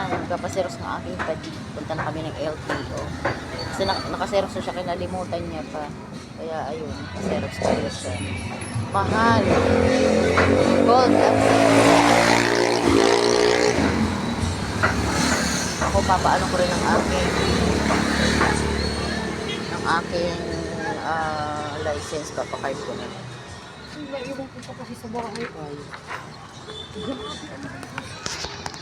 nagpapaseros ng aking padi. Punta na kami ng LTO. Kasi nakaseros na siya, kinalimutan niya pa. Kaya ayun, nakaseros tayo siya. Mahal. Gold. Ako papaano ko rin ang aking license, papakard ko na. Naiwan ko pa kasi sa bahay ay.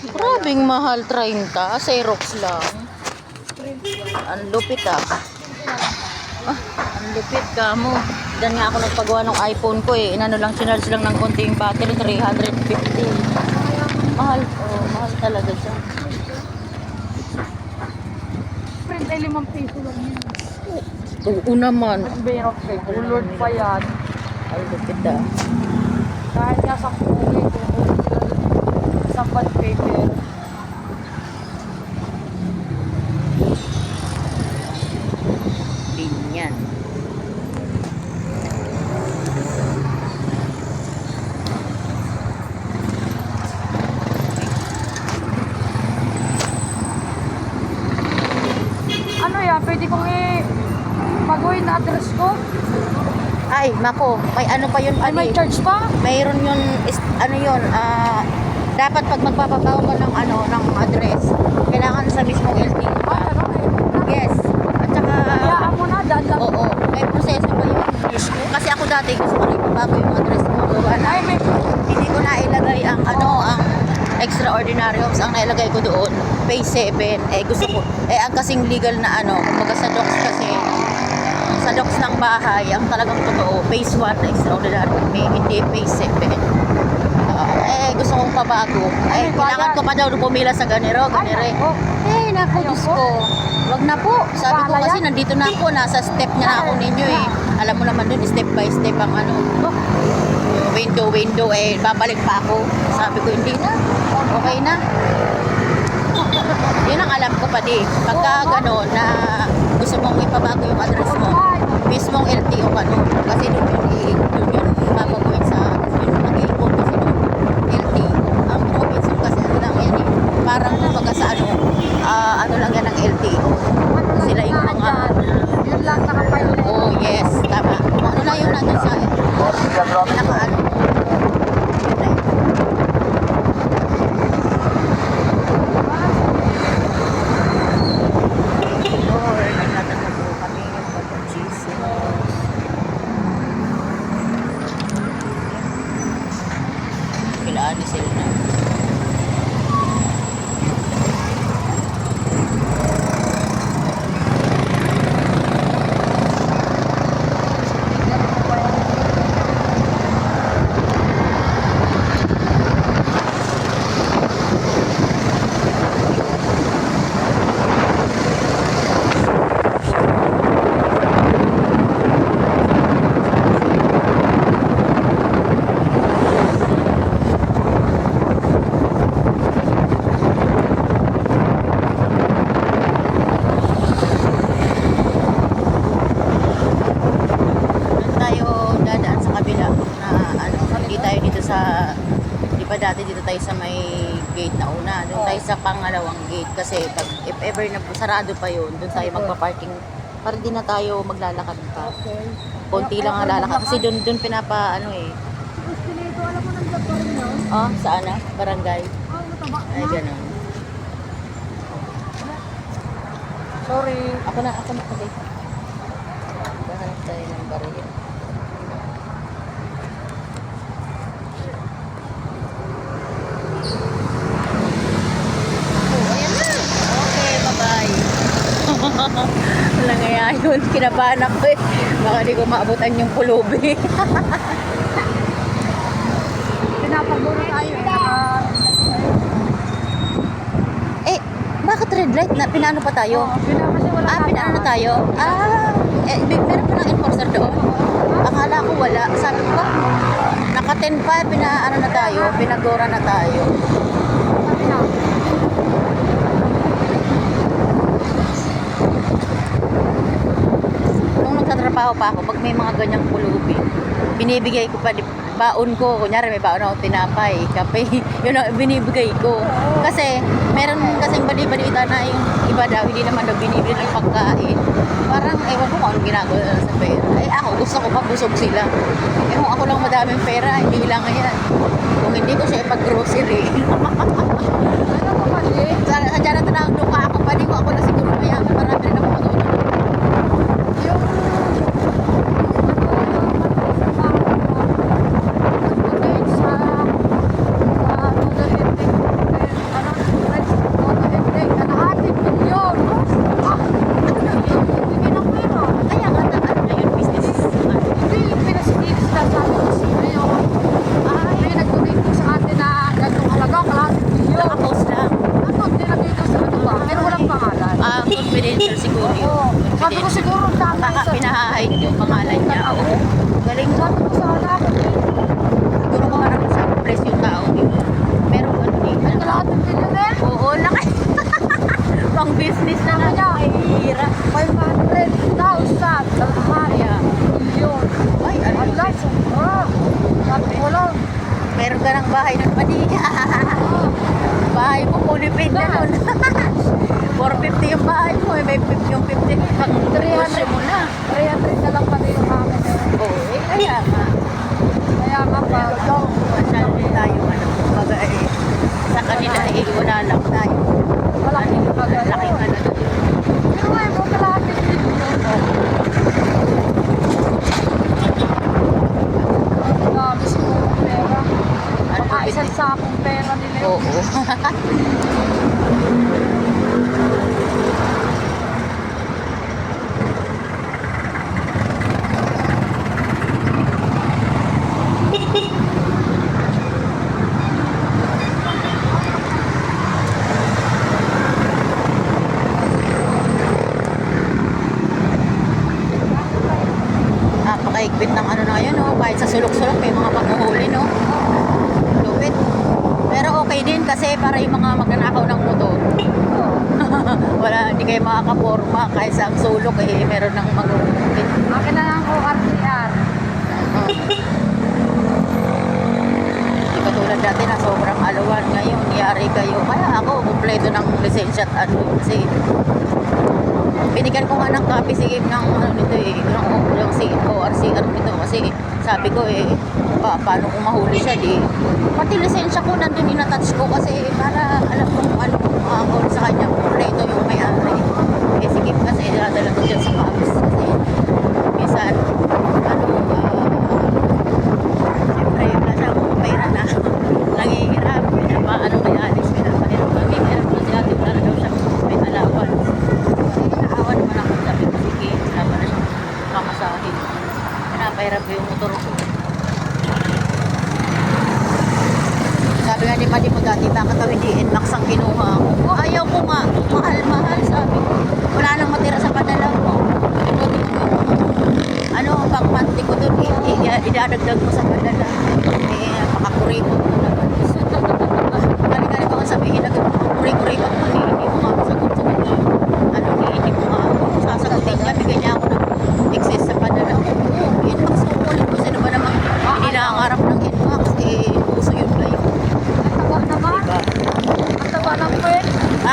Grabing mahal, 30. Xerox lang. Ang lupit ang lupit ka mo. Diyan nga ako nagpagawa ng iPhone ko eh. Inano lang, sinarge lang ng konti yung battery, 350. Mahal. Oh, mahal talaga siya. Friend ay 5 piso lang yun. Oo naman. Meron kay Lord pa yan. Ay, lupit Kahit nga sa kuwi, sa bad paper. Binyan. Ano yan? Pwede kong i-pagawin na address ko? Ay, mako. May ano pa yun, Ay, may charge pa? mayroon yun, ano yun, dapat pag magpapabaw ka ng ng address, kailangan sa mismong LTO pa. Ano eh? Yes. At saka, Hayaan mo na, daan lang. oo, may proseso pa yun. Kasi ako dati gusto ko rin ipabago yung address ko. Ay, may... Hindi ko na ilagay ang ang extraordinary homes. Ang nailagay ko doon, phase 7. Gusto ko, ang kasing legal na kumbaga sa docs kasi, sa docs ng bahay, ang talagang totoo, phase 1 na extraordinary, hindi phase 7. Gusto kong pabago. Kailangan ko pa daw pumila sa ganero. Naku, Diyos ko. Wag na po. Sabi ko kasi nandito na ako, nasa step na ako ninyo eh. Alam mo naman dun, step by step ang window, babalik pa ako. Sabi ko, hindi na. Okay na. Yun ang alam ko pa di. Pagka gano'n na gusto mong ipabago yung address mo, mismong LTO ka no. Kasi doon yun babaguhin sa yun mag-iipon kasi doon LTO. Ang province kasi lang yan eh. Parang kumbaga sa ano lang yan ang LTO. Sila yung mga Yun lang nakapay. oh yes, tama. Ano lang yung nandun sa pinaka Lord, nagtatanong po kami yung pag-Jesus. Kailangan ni sila na. Dati dito tayo sa may gate na una, doon tayo sa pangalawang gate kasi pag if ever na sarado pa yun, doon tayo magpa-parking para di na tayo maglalakad pa. Okay. Konti lang ang lalakad kasi doon pinapa Escalator, alam mo nang pa rin yun? saan barangay. Mataba na. Ay ganun. Sorry. Ako na kasi. Bahanap tayo ng bariya. Wala nga yun, kinabahan ako eh. Baka di ko maabutan yung pulubi. Pinapaguro tayo. Bakit red light na? Pinaano pa tayo? Kasi wala Pinaano na tayo? Meron pa ng enforcer doon? Akala ko wala. Sabi ko ba? Naka 10 pa, pinaano na tayo? Pinagora na tayo. Nung nagtatrabaho pa ako, pag may mga ganyang pulubi, binibigay ko pa, baon ko, kunyari may baon ako tinapay, kape, yun ang binibigay ko. Kasi, meron kasing bali-balita na yung iba daw, hindi naman daw binibili ng pagkain. Parang, ewan ko kung anong ginagawa nila sa pera. Eh ako, gusto ko mabusog sila. Eh kung ako lang madaming pera, hindi lang yan. Kung hindi ko siya ipag-grocery. Ano ko mali? Sa dyan na tanawag nung ako, pwede ko ako na siguro mayaman. Marami rin ako matulog. Yung Kaya nga na ano na yun, business. Nakapost lang. Confidential siguro yun. Sabi ko siguro tama Baka sa pinahahide yung pangalan niya. Oo. Galing mo. sabi ko sa anak ko, Siguro ko harap sa press yung tao. Pero ano eh. ay kalahating milyon eh. Oo, laki. Pang business na Sabi niya, Ay, hirap. 500,000 kalahari. Milyon. Ay, ano yun? Wala, sobra. Sabi ko lang. Meron ka ng bahay ng Padilla. Bahay mo, fully paid na nun. 450 yung bahay mo. May 50 yung 50. Pag 300 mo na. 300 na lang pati yung amin eh. Oo, eh, kaya nga. Kaya nga pa, Masyado din tayo, ano, kumbaga eh, sa kanila eh, wala lang tayo. malaking bagay. Laking ano. Pero ngayon mo kalahating milyon. Ang dami siguro pera. Baka isang sakong pera nila yun. Oo. Napakaigpit ng ano na yun, no? Kahit sa sulok-sulok may mga paghuhuli, no? Lupit. Pero okay din kasi para yung mga magnanakaw ng motor. Wala, hindi kayo makakaporma kahit sa ang sulok eh, meron ng maghuhuli. Akin na lang ko RTR. Hindi katulad dati na sobrang aluwan. Ngayon, yari kayo. Kaya ako, kumpleto ng lisensya at ano. Kasi, binigyan ko nga ng copy si Kim ng ano nito eh. Yung si ORCR nito. Kasi, sabi ko eh, paano kung mahuli siya di. Pati lisensya ko nandun inatouch ko kasi para alam ko kung ano ako sa kanya. Kumpleto yung may-ari. Eh, si Kim kasi dadala ko dyan sa cops. Kasi, minsan, ano, siyempre, wala siya akong pera na nangihirap. Ano kaya alis, pinapahirap kami. Meron ko siya, wala na daw siya may alawan. Naawa naman ako, sabi ko, sige, wala pa na siyang mamasahin. Pinapahirap ko yung motor ko. Sabi nga ni Madi mo dati, bakit daw hindi NMAX ang kinuha ko? Oh, ayaw ko nga, mahal-mahal, sabi ko. Wala nang matira sa padala ko. Ano, pang monthly ko doon, idadagdag mo sa padala. Eh, pakakuripot